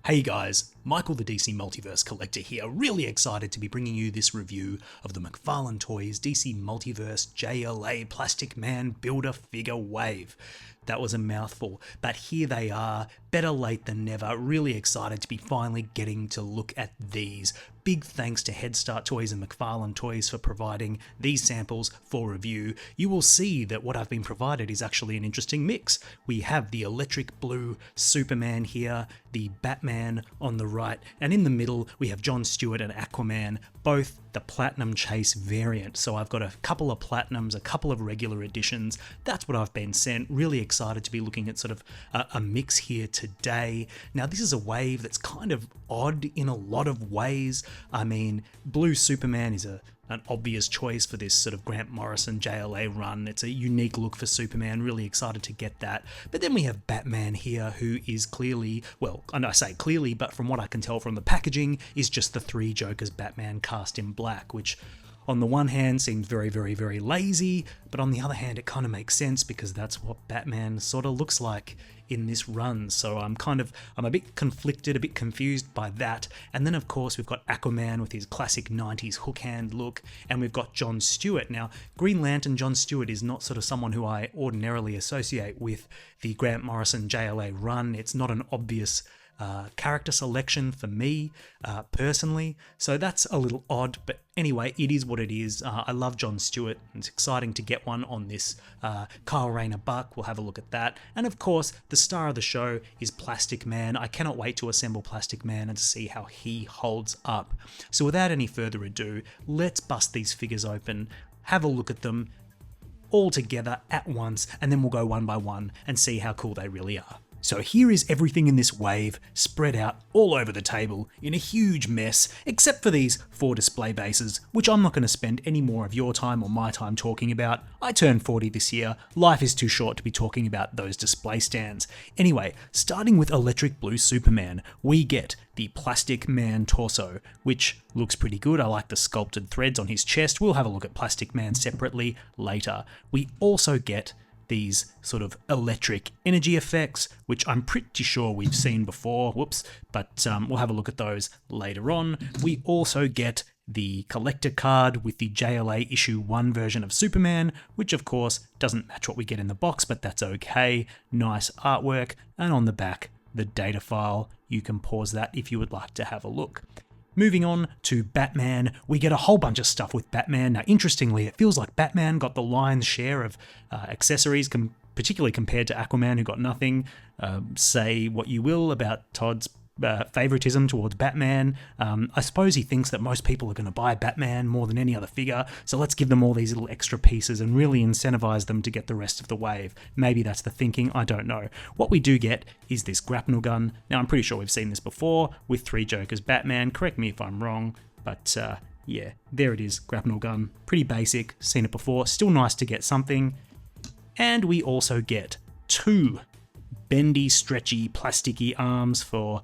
Hey guys, Michael the DC Multiverse Collector here, really excited to be bringing you this review of the McFarlane Toys DC Multiverse JLA Plastic Man Build-A-Figure Wave. That was a mouthful, but here they are, better late than never, really excited to be finally getting to look at these. Big thanks to Head Start Toys and McFarlane Toys for providing these samples for review. You will see that what I've been provided is actually an interesting mix. We have the electric blue Superman here, the Batman on the right, and in the middle we have John Stewart and Aquaman, both the Platinum Chase variant. So I've got a couple of Platinums, a couple of regular editions. That's what I've been sent. Really excited to be looking at sort of a mix here today. Now this is a wave that's kind of odd in a lot of ways. I mean, Blue Superman is an obvious choice for this sort of Grant Morrison JLA run. It's a unique look for Superman, really excited to get that. But then we have Batman here, who is clearly, well, and I say clearly, but from what I can tell from the packaging, is just the three Jokers Batman cast in black, which on the one hand seems very, very, very lazy, but on the other hand it kind of makes sense because that's what Batman sort of looks like in this run. So I'm a bit conflicted, a bit confused by that. And then of course we've got Aquaman with his classic 90s hook hand look, and we've got John Stewart. Now Green Lantern John Stewart is not sort of someone who I ordinarily associate with the Grant Morrison JLA run. It's not an obvious character selection for me personally, so that's a little odd, but anyway, it is what it is. I love John Stewart. It's exciting to get one on this Kyle Rayner buck. We'll have a look at that. And of course, the star of the show is Plastic Man. I cannot wait to assemble Plastic Man and to see how he holds up. So without any further ado, let's bust these figures open, have a look at them all together at once, and then we'll go one by one and see how cool they really are. So here is everything in this wave spread out all over the table in a huge mess, except for these 4 display bases, which I'm not going to spend any more of your time or my time talking about. I turned 40 this year, life is too short to be talking about those display stands. Anyway, starting with Electric Blue Superman, we get the Plastic Man torso, which looks pretty good. I like the sculpted threads on his chest. We'll have a look at Plastic Man separately later. We also get these sort of electric energy effects, which I'm pretty sure we've seen before, but we'll have a look at those later on. We also get the collector card with the JLA issue 1 version of Superman, which of course doesn't match what we get in the box, but that's okay. Nice artwork, and on the back, the data file. You can pause that if you would like to have a look. Moving on to Batman, we get a whole bunch of stuff with Batman. Now, interestingly, it feels like Batman got the lion's share of accessories, particularly compared to Aquaman, who got nothing. Say what you will about Todd's favoritism towards Batman. I suppose he thinks that most people are going to buy Batman more than any other figure, so let's give them all these little extra pieces and really incentivize them to get the rest of the wave. Maybe that's the thinking, I don't know. What we do get is this grapnel gun. Now, I'm pretty sure we've seen this before with 3 Jokers Batman. Correct me if I'm wrong, but yeah, there it is, grapnel gun. Pretty basic, seen it before, still nice to get something. And we also get 2 bendy, stretchy, plasticky arms for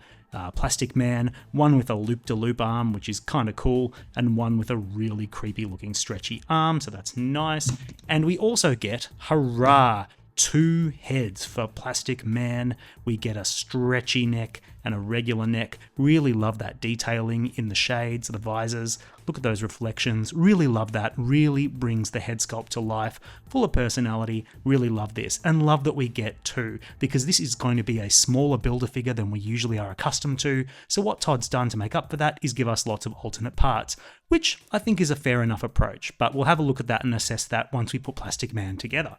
Plastic Man, one with a loop-de-loop arm, which is kind of cool, and one with a really creepy looking stretchy arm, so that's nice. And we also get, hurrah, 2 heads for Plastic Man. We get a stretchy neck and a regular neck. Really love that detailing in the shades, the visors. Look at those reflections. Really love that. Really brings the head sculpt to life. Full of personality. Really love this. And love that we get 2, because this is going to be a smaller Build-A-Figure than we usually are accustomed to. So what Todd's done to make up for that is give us lots of alternate parts, which I think is a fair enough approach. But we'll have a look at that and assess that once we put Plastic Man together.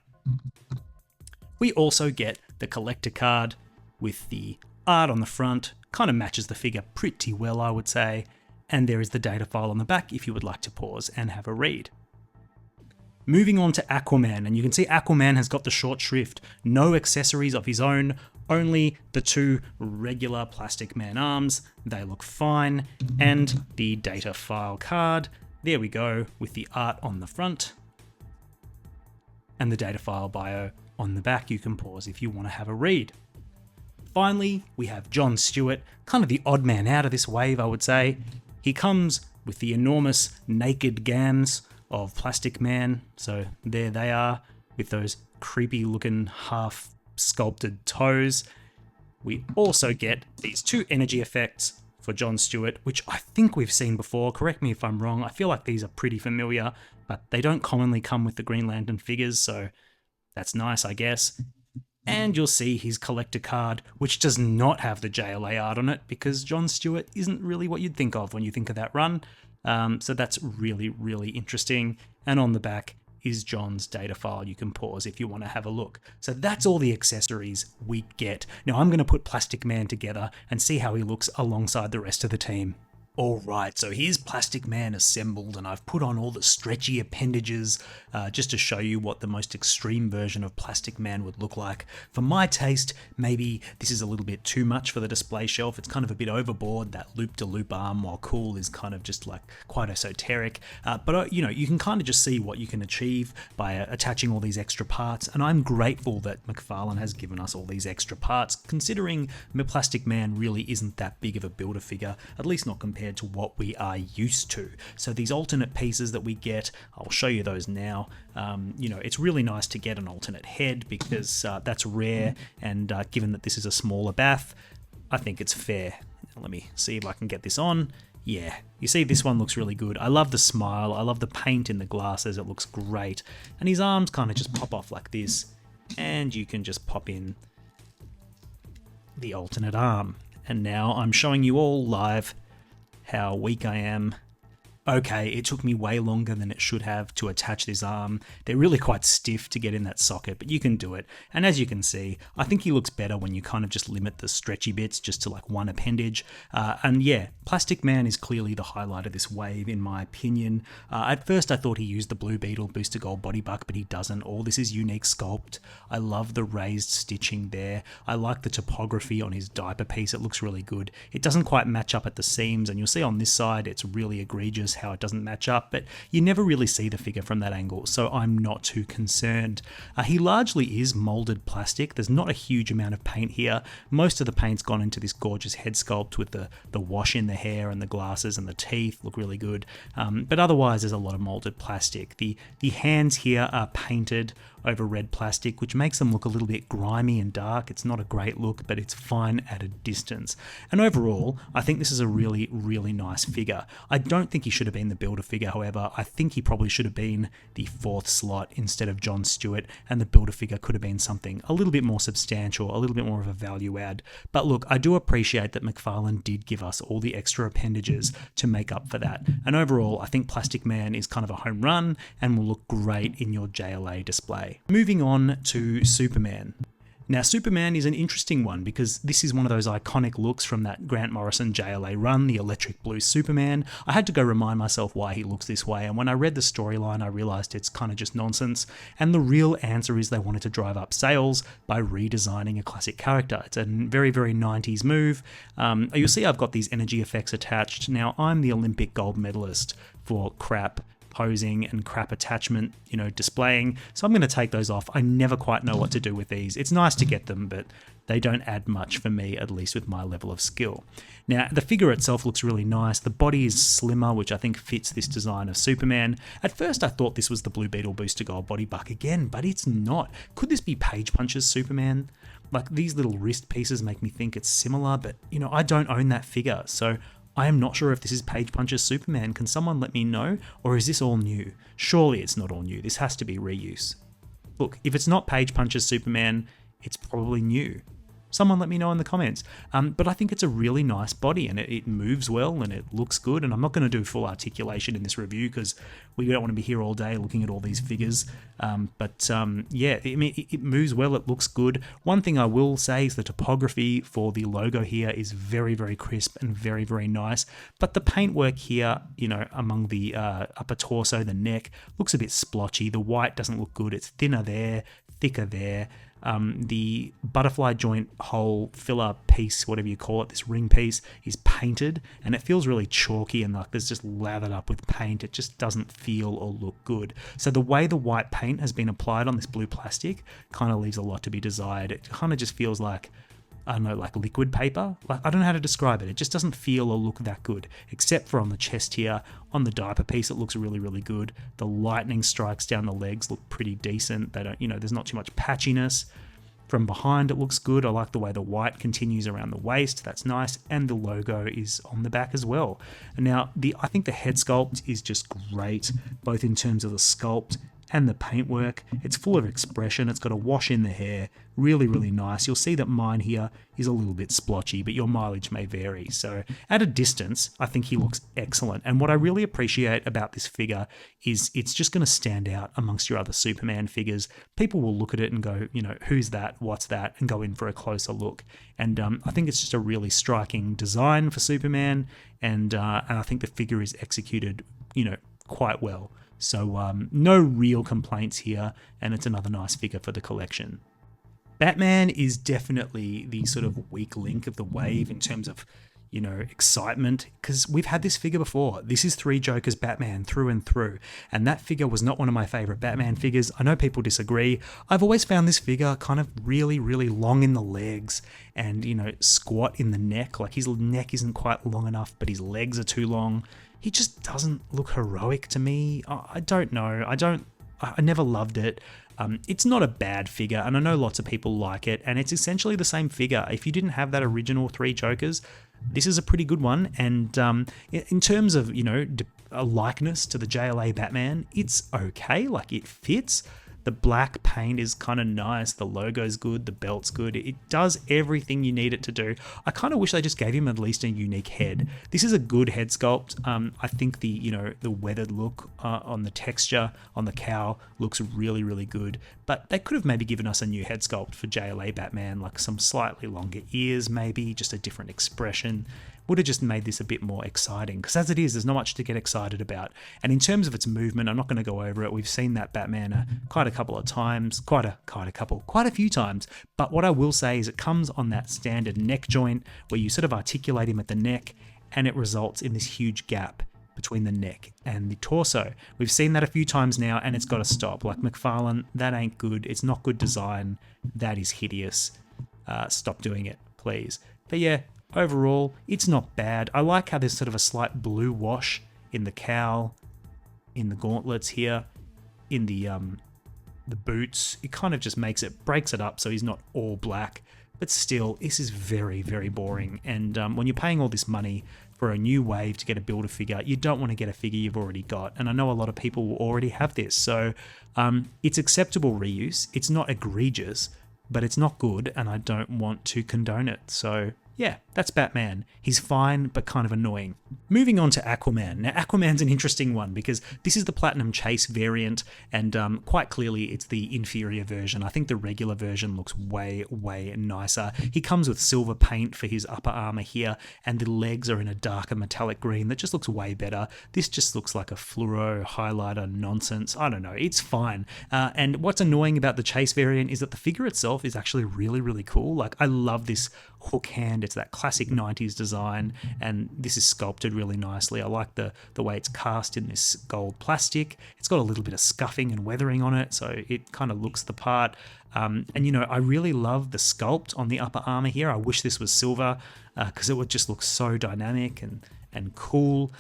We also get the collector card with the art on the front, kind of matches the figure pretty well, I would say, and there is the data file on the back if you would like to pause and have a read. Moving on to Aquaman, and you can see Aquaman has got the short shrift, no accessories of his own, only the 2 regular Plastic Man arms. They look fine, and the data file card, there we go, with the art on the front, and the data file bio on the back. You can pause if you want to have a read. Finally, we have John Stewart, kind of the odd man out of this wave, I would say. He comes with the enormous naked gams of Plastic Man, so there they are, with those creepy looking half sculpted toes. we also get these 2 energy effects for John Stewart, which I think we've seen before. Correct me if I'm wrong. I feel like these are pretty familiar, but they don't commonly come with the Green Lantern figures, so that's nice, I guess. And you'll see his collector card, which does not have the JLA art on it, because John Stewart isn't really what you'd think of when you think of that run. So that's really, really interesting. And on the back is John's data file. You can pause if you want to have a look. So that's all the accessories we get. Now I'm going to put Plastic Man together and see how he looks alongside the rest of the team. Alright, so here's Plastic Man assembled, and I've put on all the stretchy appendages just to show you what the most extreme version of Plastic Man would look like. For my taste, maybe this is a little bit too much for the display shelf. It's kind of a bit overboard. That loop-to-loop arm, while cool, is kind of just like quite esoteric. But you know, you can kind of just see what you can achieve by attaching all these extra parts, and I'm grateful that McFarlane has given us all these extra parts, considering Plastic Man really isn't that big of a builder-figure, at least not compared to what we are used to. So these alternate pieces that we get, I'll show you those now. You know, it's really nice to get an alternate head because that's rare, and given that this is a smaller BAF, I think it's fair. Let me see if I can get this on. Yeah, you see this one looks really good. I love the smile, I love the paint in the glasses, it looks great. And his arms kind of just pop off like this, and you can just pop in the alternate arm. And now I'm showing you all live how weak I am. Okay, it took me way longer than it should have to attach this arm. They're really quite stiff to get in that socket, but you can do it. And as you can see, I think he looks better when you kind of just limit the stretchy bits just to like one appendage. And yeah, Plastic Man is clearly the highlight of this wave, in my opinion. At first I thought he used the Blue Beetle Booster Gold body buck, but he doesn't. All this is unique sculpt. I love the raised stitching there. I like the topography on his diaper piece. It looks really good. It doesn't quite match up at the seams, and you'll see on this side it's really egregious how it doesn't match up, but you never really see the figure from that angle, so I'm not too concerned. He largely is molded plastic. There's not a huge amount of paint here. Most of the paint's gone into this gorgeous head sculpt with the wash in the hair and the glasses, and the teeth look really good. But otherwise there's a lot of molded plastic. The hands here are painted over red plastic, which makes them look a little bit grimy and dark. It's not a great look, but it's fine at a distance. And overall, I think this is a really, really nice figure. I don't think he should have been the builder figure, however. I think he probably should have been the 4th slot instead of John Stewart, and the builder figure could have been something a little bit more substantial, a little bit more of a value add. But look, I do appreciate that McFarlane did give us all the extra appendages to make up for that. And overall, I think Plastic Man is kind of a home run and will look great in your JLA display. Moving on to Superman. Now, Superman is an interesting one because this is one of those iconic looks from that Grant Morrison JLA run, the electric blue Superman. I had to go remind myself why he looks this way, and when I read the storyline I realised it's kind of just nonsense, and the real answer is they wanted to drive up sales by redesigning a classic character. It's a very, very 90s move. You'll see I've got these energy effects attached. Now, I'm the Olympic gold medalist for crap posing and crap attachment, you know, displaying. So I'm going to take those off. I never quite know what to do with these. It's nice to get them, but they don't add much for me, at least with my level of skill. Now, the figure itself looks really nice. The body is slimmer, which I think fits this design of Superman. At first, I thought this was the Blue Beetle Booster Gold body buck again, but it's not. Could this be Page Puncher's Superman? Like, these little wrist pieces make me think it's similar, but, you know, I don't own that figure, so I am not sure if this is Page Puncher's Superman. Can someone let me know? Or is this all new? Surely it's not all new. This has to be reuse. Look, if it's not Page Puncher's Superman, it's probably new. Someone let me know in the comments. But I think it's a really nice body, and it moves well and it looks good. And I'm not going to do full articulation in this review because we don't want to be here all day looking at all these figures. Yeah, I mean, it moves well, it looks good. One thing I will say is the topography for the logo here is very, very crisp and very, very nice. But the paintwork here, you know, among the upper torso, the neck, looks a bit splotchy. The white doesn't look good. It's thinner there, thicker there. The butterfly joint hole filler piece, whatever you call it, this ring piece, is painted, and it feels really chalky and like there's just lathered up with paint. It just doesn't feel or look good. So the way the white paint has been applied on this blue plastic kind of leaves a lot to be desired. It kind of just feels like, I don't know, like liquid paper. Like, I don't know how to describe it. It just doesn't feel or look that good, except for on the chest here. On the diaper piece, it looks really, really good. The lightning strikes down the legs look pretty decent. They don't, you know, there's not too much patchiness. From behind, it looks good. I like the way the white continues around the waist. That's nice. And the logo is on the back as well. And now, I think the head sculpt is just great, both in terms of the sculpt and the paintwork. It's full of expression. It's got a wash in the hair. Really, really nice. You'll see that mine here is a little bit splotchy, but your mileage may vary. So at a distance, I think he looks excellent. And what I really appreciate about this figure is it's just going to stand out amongst your other Superman figures. People will look at it and go, you know, who's that? What's that? And go in for a closer look. And I think it's just a really striking design for Superman. And I think the figure is executed, you know, quite well. So no real complaints here, and it's another nice figure for the collection. Batman is definitely the sort of weak link of the wave in terms of, you know, excitement, because we've had this figure before. This is Three Jokers Batman through and through, and that figure was not one of my favorite Batman figures. I know people disagree. I've always found this figure kind of really, really long in the legs and, you know, squat in the neck. Like his neck isn't quite long enough, but his legs are too long. He just doesn't look heroic to me. I don't know. I never loved it. It's not a bad figure, and I know lots of people like it, and it's essentially the same figure. If you didn't have that original Three Jokers, this is a pretty good one. And in terms of, you know, a likeness to the JLA Batman, it's okay. Like, it fits. The black paint is kind of nice. The logo's good. The belt's good. It does everything you need it to do. I kind of wish they just gave him at least a unique head. This is a good head sculpt. I think the weathered look on the texture on the cowl looks really, really good. But they could have maybe given us a new head sculpt for JLA Batman, like some slightly longer ears, maybe just a different expression. Would have just made this a bit more exciting, because as it is, there's not much to get excited about. And in terms of its movement, I'm not going to go over it. We've seen that Batman quite a couple of times, quite a few times. But what I will say is it comes on that standard neck joint where you sort of articulate him at the neck, and it results in this huge gap between the neck and the torso. We've seen that a few times now, and it's got to stop. Like McFarlane, that ain't good. It's not good design. That is hideous. Stop doing it, please. But yeah, overall, it's not bad. I like how there's sort of a slight blue wash in the cowl, in the gauntlets here, in the boots. It kind of just breaks it up so he's not all black. But still, this is very, very boring. And when you're paying all this money for a new wave to get a Build-A-Figure, you don't want to get a figure you've already got. And I know a lot of people will already have this. So it's acceptable reuse. It's not egregious, but it's not good, and I don't want to condone it. So yeah, that's Batman. He's fine, but kind of annoying. Moving on to Aquaman. Now, Aquaman's an interesting one because this is the Platinum Chase variant, and quite clearly it's the inferior version. I think the regular version looks way, way nicer. He comes with silver paint for his upper armor here, and the legs are in a darker metallic green that just looks way better. This just looks like a fluoro highlighter nonsense. I don't know, it's fine. And what's annoying about the Chase variant is that the figure itself is actually really, really cool. Like, I love this hook hand. It's that classic 90s design, and this is sculpted really nicely. I like the way it's cast in this gold plastic. It's got a little bit of scuffing and weathering on it, so it kind of looks the part. And you know, I really love the sculpt on the upper armor here. I wish this was silver because it would just look so dynamic and cool.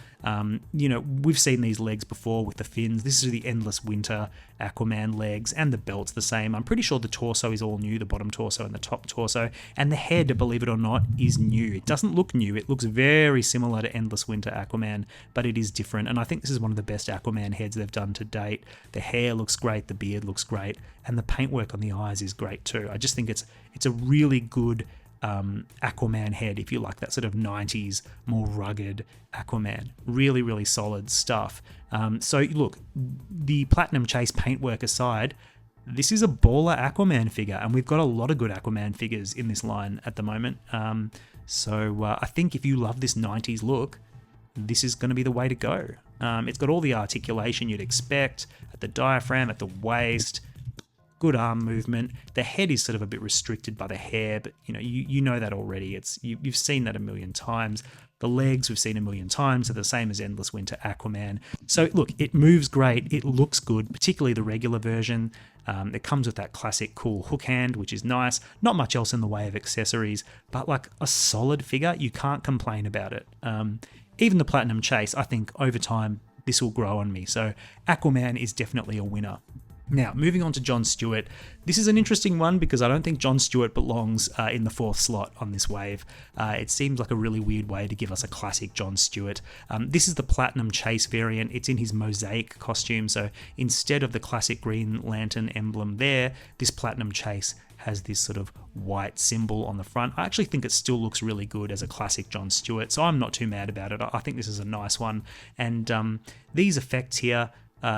You know, we've seen these legs before with the fins. This is the Endless Winter Aquaman legs, and the belt's the same. I'm pretty sure the torso is all new, the bottom torso and the top torso, and the head, believe it or not, is new. It doesn't look new. It looks very similar to Endless Winter Aquaman, but it is different, and I think this is one of the best Aquaman heads they've done to date. The hair looks great, the beard looks great, and the paintwork on the eyes is great too. I just think it's a really good Aquaman head, if you like that sort of 90s, more rugged Aquaman. Really, really solid stuff. So look, the Platinum Chase paintwork aside, this is a baller Aquaman figure, and we've got a lot of good Aquaman figures in this line at the moment. So I think if you love this 90s look, this is going to be the way to go. It's got all the articulation you'd expect at the diaphragm, at the waist. Good arm movement. The head is sort of a bit restricted by the hair, but you know that already. You've seen that a million times. The legs we've seen a million times. They're the same as Endless Winter Aquaman. So look, it moves great. It looks good, particularly the regular version. It comes with that classic cool hook hand, which is nice. Not much else in the way of accessories, but like a solid figure, you can't complain about it. Even the Platinum Chase, I think over time, this will grow on me. So Aquaman is definitely a winner. Now, moving on to John Stewart. This is an interesting one because I don't think John Stewart belongs in the 4th slot on this wave. It seems like a really weird way to give us a classic John Stewart. This is the Platinum Chase variant. It's in his Mosaic costume, so instead of the classic Green Lantern emblem there, this Platinum Chase has this sort of white symbol on the front. I actually think it still looks really good as a classic John Stewart, so I'm not too mad about it. I think this is a nice one. And these effects here,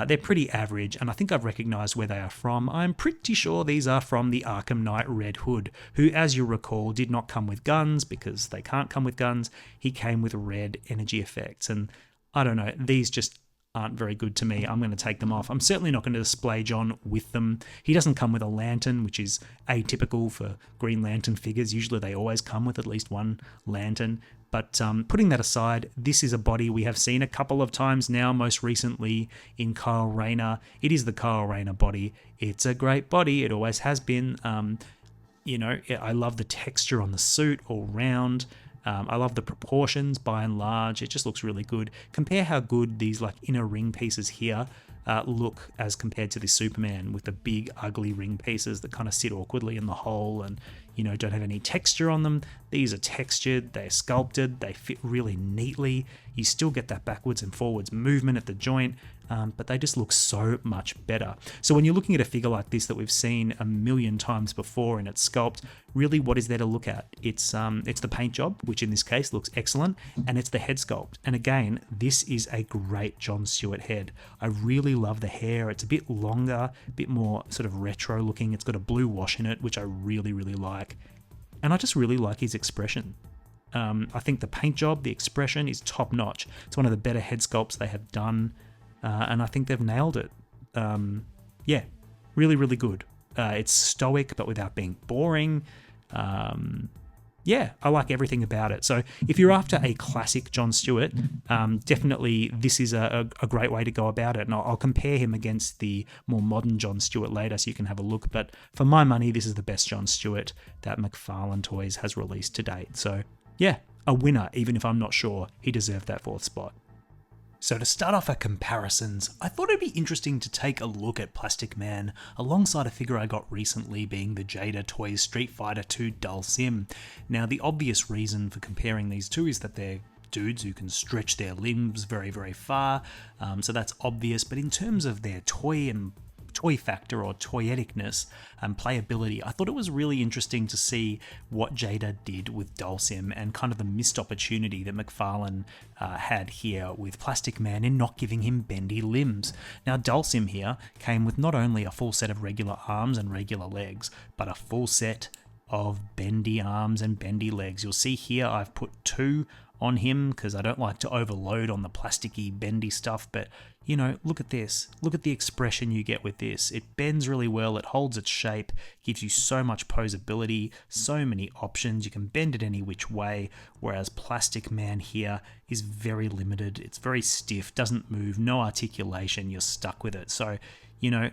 they're pretty average, and I think I've recognised where they are from. I'm pretty sure these are from the Arkham Knight Red Hood, who, as you recall, did not come with guns because they can't come with guns. He came with red energy effects, and I don't know, these just aren't very good to me. I'm going to take them off. I'm certainly not going to display John with them. He doesn't come with a lantern, which is atypical for Green Lantern figures. Usually they always come with at least one lantern. But putting that aside, this is a body we have seen a couple of times now, most recently in Kyle Rayner. It is the Kyle Rayner body. It's a great body. It always has been. I love the texture on the suit all round. I love the proportions by and large. It just looks really good. Compare how good these like inner ring pieces here look as compared to the Superman with the big ugly ring pieces that kind of sit awkwardly in the hole and don't have any texture on them. These are textured, they're sculpted, they fit really neatly. You still get that backwards and forwards movement at the joint, but they just look so much better. So when you're looking at a figure like this that we've seen a million times before in its sculpt, really what is there to look at? It's the paint job, which in this case looks excellent, and it's the head sculpt. And again, this is a great John Stewart head. I really love the hair. It's a bit longer, a bit more sort of retro looking. It's got a blue wash in it, which I really, really like. And I just really like his expression. I think the paint job, the expression is top notch. It's one of the better head sculpts they have done, and I think they've nailed it. Really, really good. It's stoic, but without being boring. I like everything about it. So if you're after a classic John Stewart, definitely this is a great way to go about it. And I'll compare him against the more modern John Stewart later so you can have a look. But for my money, this is the best John Stewart that McFarlane Toys has released to date. So yeah, a winner, even if I'm not sure he deserved that 4th spot. So to start off our comparisons, I thought it'd be interesting to take a look at Plastic Man alongside a figure I got recently, being the Jada Toys Street Fighter 2 Dulcim. Now the obvious reason for comparing these two is that they're dudes who can stretch their limbs very, very far, so that's obvious, but in terms of their toy factor or toyeticness and playability, I thought it was really interesting to see what Jada did with Dulcim and kind of the missed opportunity that McFarlane had here with Plastic Man in not giving him bendy limbs. Now Dulcim here came with not only a full set of regular arms and regular legs, but a full set of bendy arms and bendy legs. You'll see here I've put 2 on him because I don't like to overload on the plasticky bendy stuff, but look at this. Look at the expression you get with this. It bends really well, it holds its shape, gives you so much posability, so many options. You can bend it any which way, whereas Plastic Man here is very limited. It's very stiff, doesn't move, no articulation, you're stuck with it. So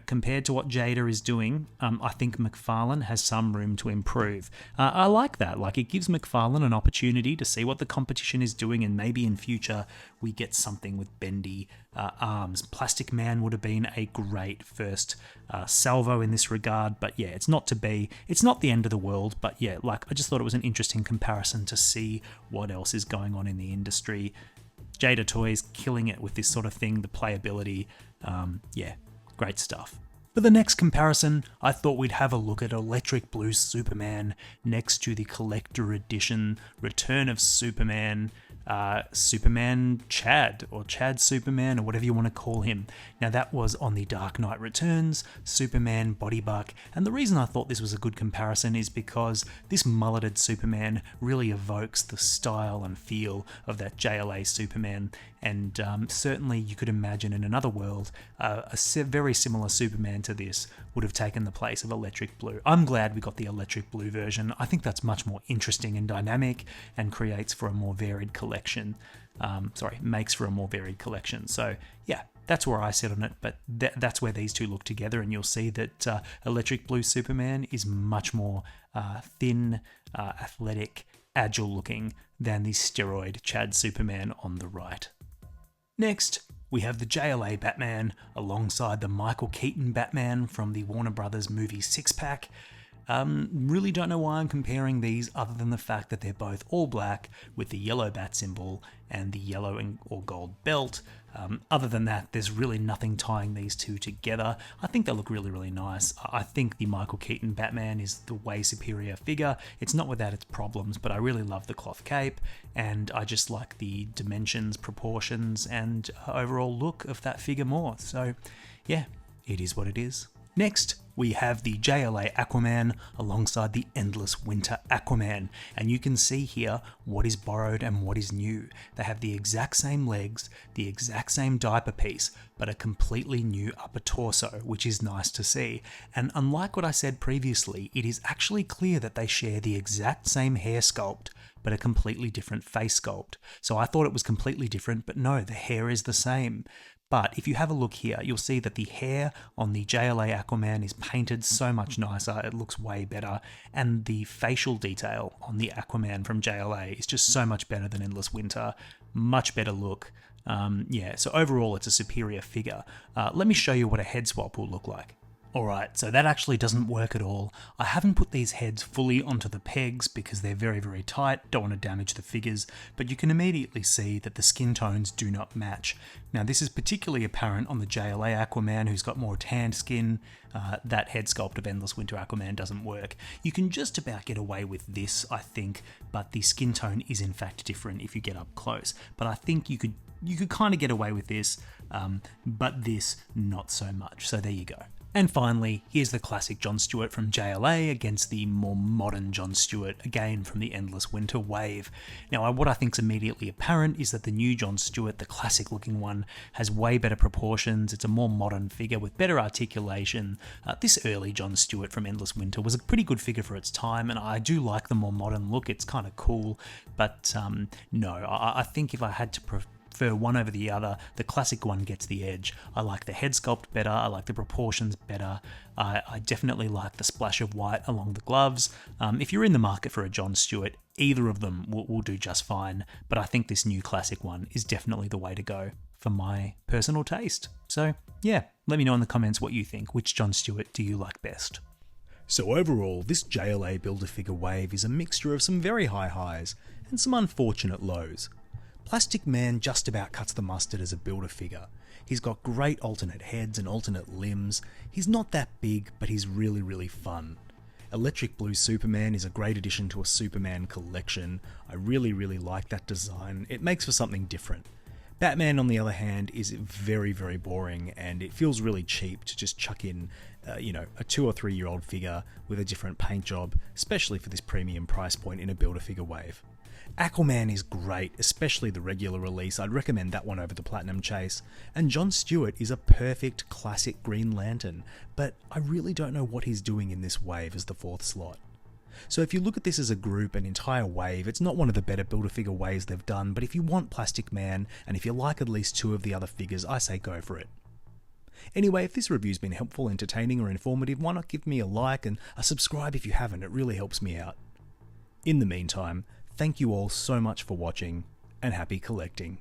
compared to what Jada is doing, I think McFarlane has some room to improve. I like that. Like, it gives McFarlane an opportunity to see what the competition is doing, and maybe in future we get something with bendy arms. Plastic Man would have been a great first salvo in this regard, but yeah, it's not the end of the world, but yeah, I just thought it was an interesting comparison to see what else is going on in the industry. Jada Toys killing it with this sort of thing, the playability, great stuff. For the next comparison, I thought we'd have a look at Electric Blue Superman next to the Collector Edition Return of Superman, Superman Chad, or Chad Superman, or whatever you want to call him. Now that was on the Dark Knight Returns Superman body buck, and the reason I thought this was a good comparison is because this mulleted Superman really evokes the style and feel of that JLA Superman, and certainly you could imagine in another world a very similar Superman to this would have taken the place of Electric Blue. I'm glad we got the Electric Blue version. I think that's much more interesting and dynamic and creates for a more varied collection. Makes for a more varied collection. So yeah, that's where I sit on it, but that's where these two look together, and you'll see that Electric Blue Superman is much more thin, athletic, agile looking than the steroid Chad Superman on the right. Next, we have the JLA Batman alongside the Michael Keaton Batman from the Warner Brothers movie Six Pack. Really don't know why I'm comparing these other than the fact that they're both all black with the yellow bat symbol and the yellow or gold belt. Other than that, there's really nothing tying these two together. I think they look really, really nice. I think the Michael Keaton Batman is the way superior figure. It's not without its problems, but I really love the cloth cape, and I just like the dimensions, proportions, and overall look of that figure more. So yeah, it is what it is. Next, we have the JLA Aquaman alongside the Endless Winter Aquaman, and you can see here what is borrowed and what is new. They have the exact same legs, the exact same diaper piece, but a completely new upper torso, which is nice to see. And unlike what I said previously, it is actually clear that they share the exact same hair sculpt, but a completely different face sculpt. So I thought it was completely different, but no, the hair is the same. But if you have a look here, you'll see that the hair on the JLA Aquaman is painted so much nicer, it looks way better, and the facial detail on the Aquaman from JLA is just so much better than Endless Winter, much better look. So overall it's a superior figure. Let me show you what a head swap will look like. Alright, so that actually doesn't work at all. I haven't put these heads fully onto the pegs because they're very, very tight, don't want to damage the figures, but you can immediately see that the skin tones do not match. Now this is particularly apparent on the JLA Aquaman, who's got more tanned skin. That head sculpt of Endless Winter Aquaman doesn't work. You can just about get away with this, I think, but the skin tone is in fact different if you get up close. But I think you could kind of get away with this, but this not so much. So there you go. And finally, here's the classic John Stewart from JLA against the more modern John Stewart, again from the Endless Winter Wave. Now, what I think's immediately apparent is that the new John Stewart, the classic looking one, has way better proportions. It's a more modern figure with better articulation. This early John Stewart from Endless Winter was a pretty good figure for its time, and I do like the more modern look. It's kind of cool, but no, I think if I had to prefer one over the other, the classic one gets the edge. I like the head sculpt better, I like the proportions better, I definitely like the splash of white along the gloves. If you're in the market for a John Stewart, either of them will do just fine, but I think this new classic one is definitely the way to go for my personal taste. So yeah, let me know in the comments what you think. Which John Stewart do you like best? So overall, this JLA Build-A-Figure Wave is a mixture of some very high highs and some unfortunate lows. Plastic Man just about cuts the mustard as a Build-A-Figure. He's got great alternate heads and alternate limbs. He's not that big, but he's really, really fun. Electric Blue Superman is a great addition to a Superman collection. I really, really like that design. It makes for something different. Batman, on the other hand, is very, very boring, and it feels really cheap to just chuck in, a 2 or 3 year old figure with a different paint job, especially for this premium price point in a Build-A-Figure Wave. Aquaman is great, especially the regular release. I'd recommend that one over the Platinum Chase. And John Stewart is a perfect classic Green Lantern, but I really don't know what he's doing in this wave as the 4th slot. So if you look at this as a group, an entire wave, it's not one of the better Build-A-Figure waves they've done, but if you want Plastic Man, and if you like at least 2 of the other figures, I say go for it. Anyway, if this review's been helpful, entertaining, or informative, why not give me a like and a subscribe if you haven't, it really helps me out. In the meantime, thank you all so much for watching, and happy collecting.